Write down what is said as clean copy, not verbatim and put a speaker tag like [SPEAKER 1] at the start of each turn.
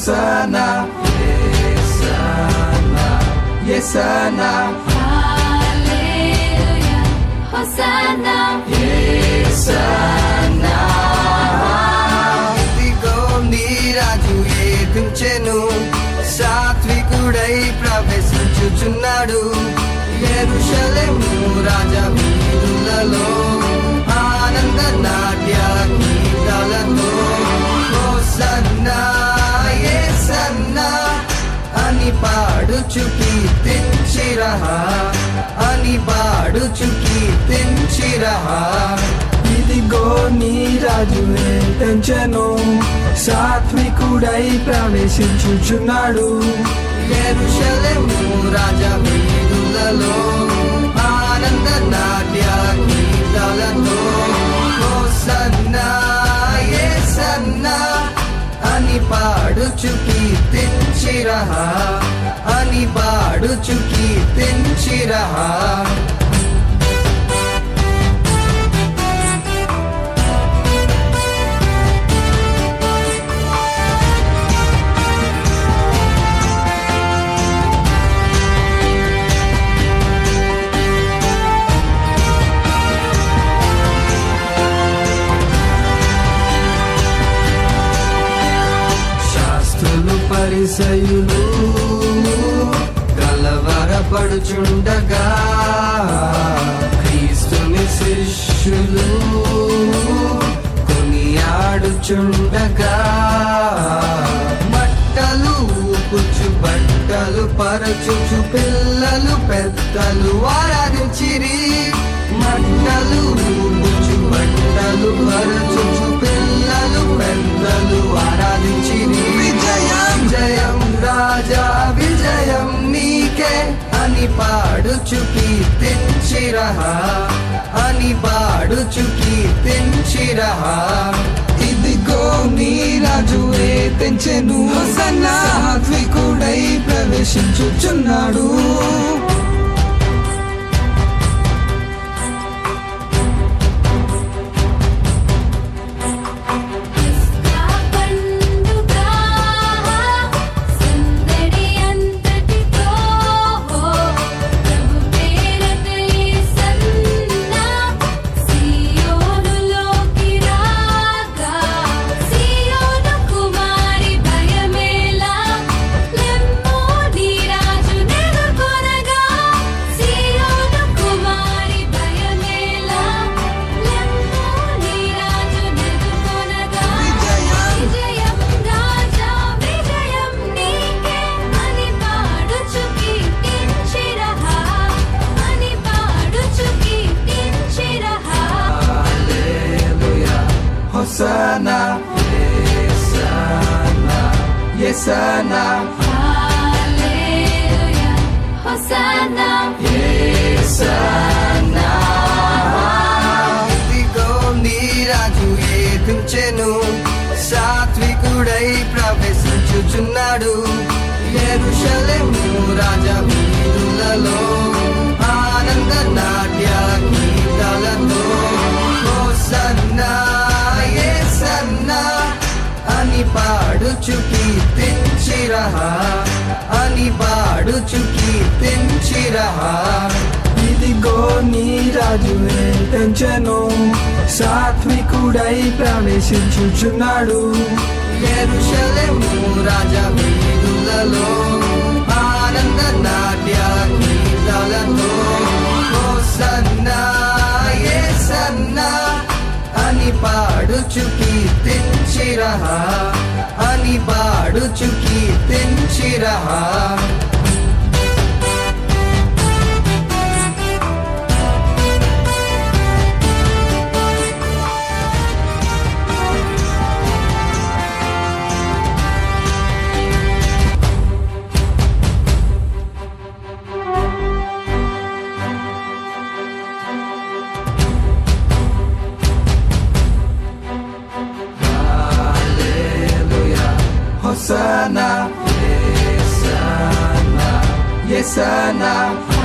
[SPEAKER 1] Hosanna, Yesana, Yesana,
[SPEAKER 2] Hallelujah, Hosanna,
[SPEAKER 1] Yesana. ఇదిగో నీ రాజు ఏదించెను, సాత్వికుడై ప్రవేశించుచున్నాడు. యెరూషలేము రాజా వీధులలో ఆనంద నాట్య గీతాలతో హోసన్నా యేసన్నా అని పాడుచు కీర్తించిరహా, అని పాడుచు కీర్తించిరహా. ఇదిగో నీ రాజు ఏదించెను, సాత్వికుడై ప్రవేశించుచున్నాడు. యెరూషలేము రాజా వీధులలో ఆనంద నాట్య గీతాలతో హోసన్నా యేసన్నా అని పాడుచు కీర్తించిరహా, అని పాడుచు కీర్తించిరహా. పరిసయులు కలవరపడుచుండగా, క్రీస్తుని శిష్యులు కొనియాడుచుండగా, బట్టలు ఊపుచు బట్టలు పరచుచు పిల్లలు పెద్దలు ఆరాధించిరి. బట్టలు ఊపుచు బట్టలు పరచుచు పిల్లలు పెద్దలు ఆరాధించిరి. విజయం జయం రాజా విజయం నీకే అని పాడుచు కీర్తించిరహా, అని పాడుచు కీర్తించిరహా. ఇదిగో నీ రాజు ఏదించెను, సాత్వికుడై ప్రవేశించుచున్నాడు. Hosanna, Yesana, Yesana,
[SPEAKER 2] Hallelujah, Hosanna,
[SPEAKER 1] Yesana. ఇదిగో నీ రాజు ఏదించెను, సాత్వికుడై ప్రవేశించుచున్నాడు. యెరూషలేము రాజా వీధులలో ఆనంద నాట్య గీతాలతో హోసన్నా యేసన్నా అని పాడుచు కీర్తించిరహా, అని పాడుచు కీర్తించిరహా. ఇదిగో నీ రాజు ఏదించెను, సాత్వికుడై ప్రవేశించుచున్నాడు. యెరూషలేము రాజా వీధులలో ఆనంద నాట్య గీతాలతో హోసన్నా యేసన్నా అని పాడుచు కీర్తించిరహా, అని పాడుచు కీర్తించిరహా. Hosanna, Yesana, Yesana.